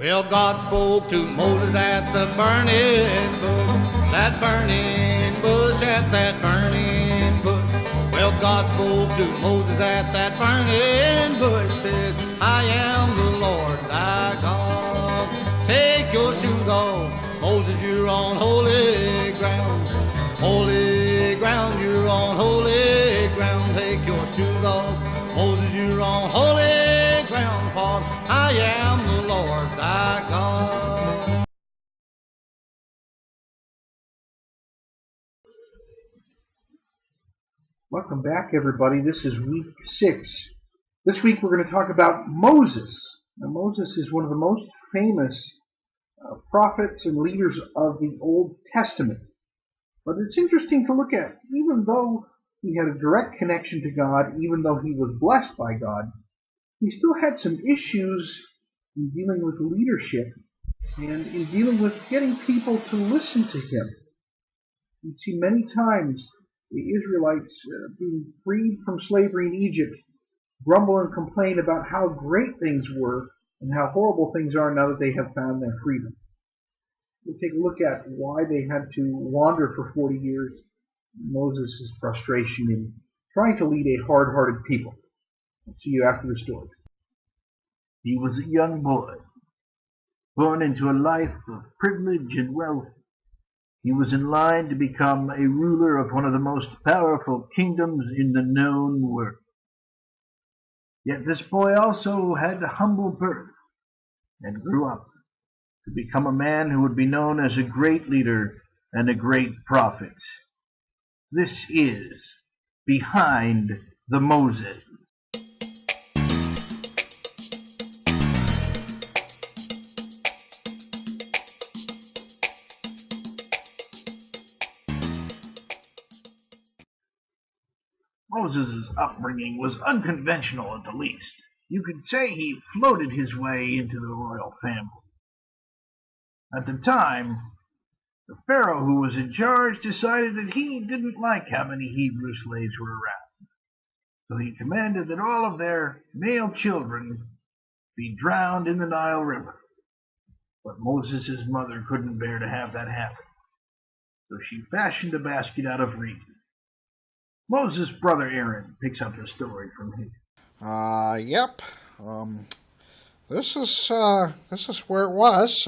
Well, God spoke to Moses at the burning bush, that burning bush, at that burning bush. Well, God spoke to Moses at that burning bush, said, I am the Lord thy God. Take your shoes off, Moses, you're on holy ground. Holy ground, you're on holy ground. Take your shoes off, Moses, you're on holy ground, for I am the Lord thy God. Welcome back, everybody. This is week 6. This week we're going to talk about Moses. Now, Moses is one of the most famous prophets and leaders of the Old Testament. But it's interesting to look at. Even though he had a direct connection to God, even though he was blessed by God, he still had some issues in dealing with leadership and in dealing with getting people to listen to him. You see many times the Israelites being freed from slavery in Egypt grumble and complain about how great things were and how horrible things are now that they have found their freedom. We'll take a look at why they had to wander for 40 years, Moses' frustration in trying to lead a hard-hearted people. I'll see you after the story. He was a young boy, born into a life of privilege and wealth. He was in line to become a ruler of one of the most powerful kingdoms in the known world. Yet this boy also had a humble birth and grew up to become a man who would be known as a great leader and a great prophet. This is Behind the Moses. Moses' upbringing was unconventional at the least. You could say he floated his way into the royal family. At the time, the Pharaoh who was in charge decided that he didn't like how many Hebrew slaves were around. So he commanded that all of their male children be drowned in the Nile River. But Moses' mother couldn't bear to have that happen. So she fashioned a basket out of reed. Moses' brother Aaron picks up the story from here. Yep. This is where it was.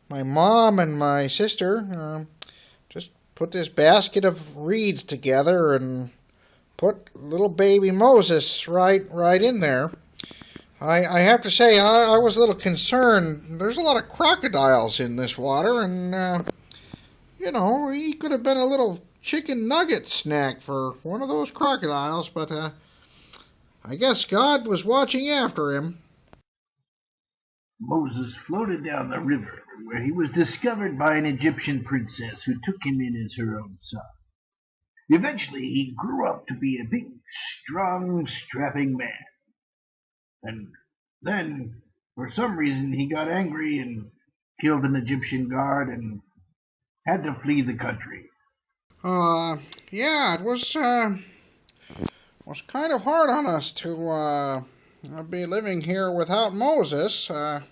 My mom and my sister just put this basket of reeds together and put little baby Moses right in there. I have to say, I was a little concerned. There's a lot of crocodiles in this water, and he could have been a little chicken nugget snack for one of those crocodiles, but I guess God was watching after him. Moses floated down the river, where he was discovered by an Egyptian princess who took him in as her own son. Eventually, he grew up to be a big, strong, strapping man. And then, for some reason, he got angry and killed an Egyptian guard and had to flee the country. Yeah, it was kind of hard on us to be living here without Moses. A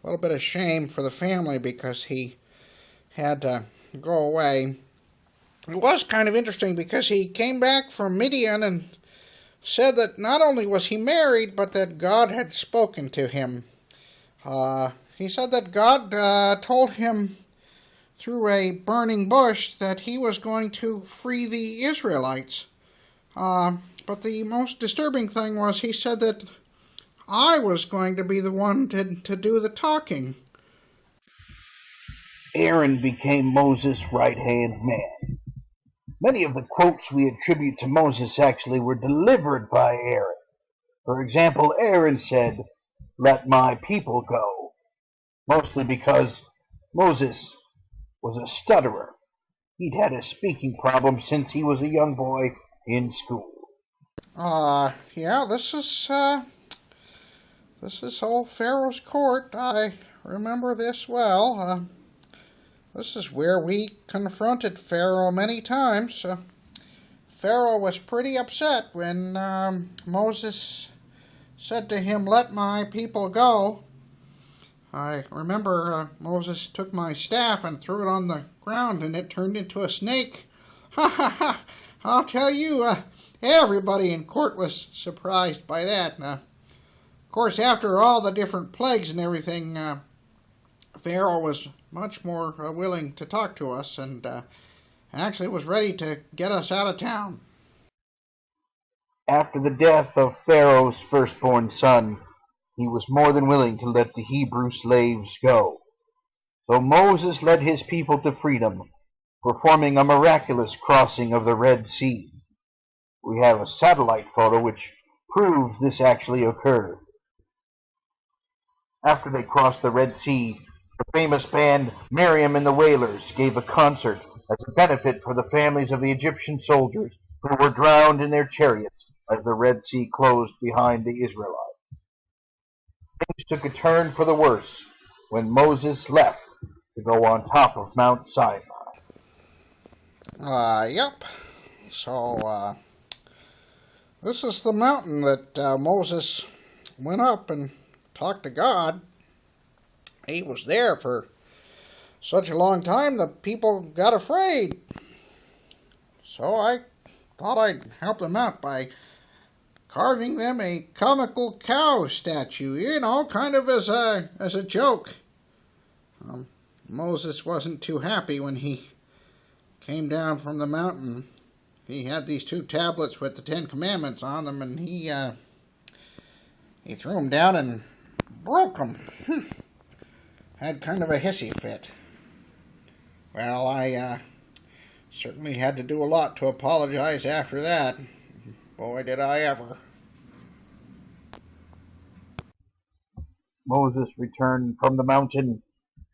little bit of shame for the family because he had to go away. It was kind of interesting because he came back from Midian and said that not only was he married, but that God had spoken to him. He said that God told him through a burning bush that he was going to free the Israelites. But the most disturbing thing was he said that I was going to be the one to do the talking. Aaron became Moses' right-hand man. Many of the quotes we attribute to Moses actually were delivered by Aaron. For example, Aaron said, "Let my people go," mostly because Moses was a stutterer. He'd had a speaking problem since he was a young boy in school. Yeah, this is old Pharaoh's court. I remember this well. This is where we confronted Pharaoh many times. Pharaoh was pretty upset when Moses said to him, "Let my people go." I remember Moses took my staff and threw it on the ground, and it turned into a snake. Ha ha ha! I'll tell you, everybody in court was surprised by that. Of course, after all the different plagues and everything, Pharaoh was much more willing to talk to us, and actually was ready to get us out of town. After the death of Pharaoh's firstborn son, he was more than willing to let the Hebrew slaves go. So Moses led his people to freedom, performing a miraculous crossing of the Red Sea. We have a satellite photo which proves this actually occurred. After they crossed the Red Sea, the famous band Miriam and the Wailers gave a concert as a benefit for the families of the Egyptian soldiers who were drowned in their chariots as the Red Sea closed behind the Israelites. Things took a turn for the worse when Moses left to go on top of Mount Sinai. Yep. So, this is the mountain that Moses went up and talked to God. He was there for such a long time the people got afraid. So I thought I'd help them out by carving them a comical cow statue, kind of as a joke. Moses wasn't too happy when he came down from the mountain. He had these 2 tablets with the 10 Commandments on them, and he threw them down and broke them. Had kind of a hissy fit. Well, I certainly had to do a lot to apologize after that. Boy, did I ever. Moses returned from the mountain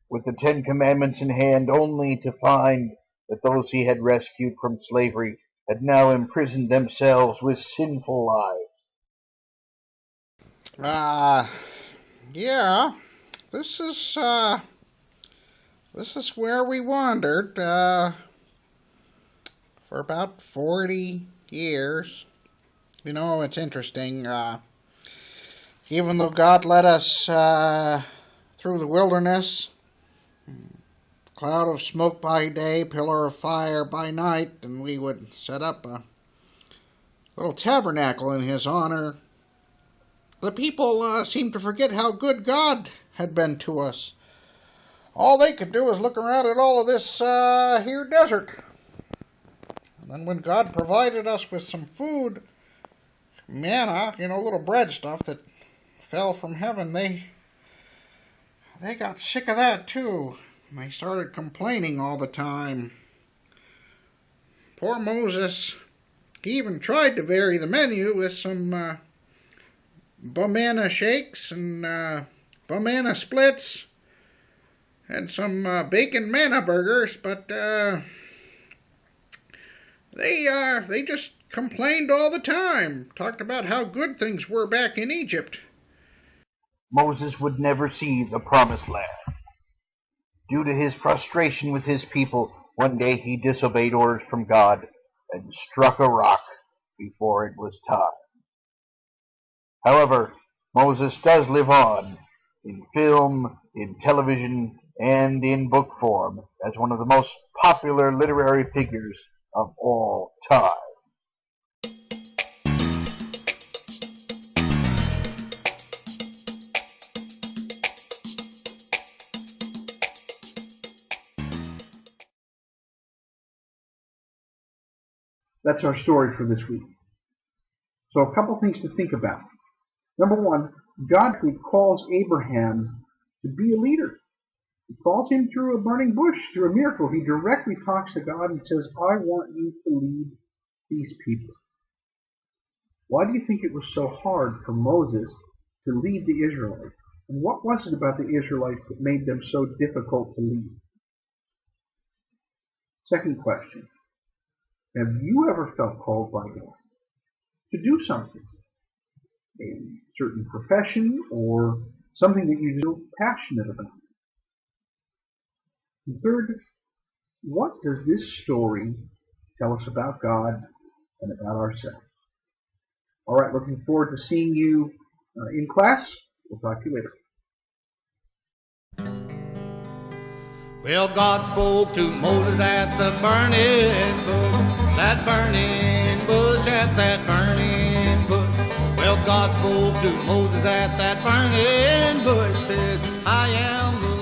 with the 10 Commandments in hand, only to find that those he had rescued from slavery had now imprisoned themselves with sinful lives. Yeah, this is where we wandered for about 40 years. It's interesting. Even though God led us through the wilderness, cloud of smoke by day, pillar of fire by night, and we would set up a little tabernacle in His honor, the people seemed to forget how good God had been to us. All they could do was look around at all of this here desert. And then when God provided us with some food, manna, little bread stuff that fell from heaven, they got sick of that too. They started complaining all the time. Poor Moses, he even tried to vary the menu with some banana shakes and banana splits and some bacon manna burgers, but they just complained all the time, talked about how good things were back in Egypt. Moses would never see the promised land. Due to his frustration with his people, one day he disobeyed orders from God and struck a rock before it was time. However, Moses does live on in film, in television, and in book form as one of the most popular literary figures of all time. That's our story for this week. So a couple things to think about. Number one, God calls Abraham to be a leader. He calls him through a burning bush, through a miracle. He directly talks to God and says, I want you to lead these people. Why do you think it was so hard for Moses to lead the Israelites? And what was it about the Israelites that made them so difficult to lead? Second question. Have you ever felt called by God to do something? A certain profession or something that you feel passionate about? And third, what does this story tell us about God and about ourselves? All right, looking forward to seeing you in class. We'll talk to you later. Well, God spoke to Moses at the burning bush, that burning bush, at that burning bush. Well, God spoke to Moses at that burning bush, said, I am the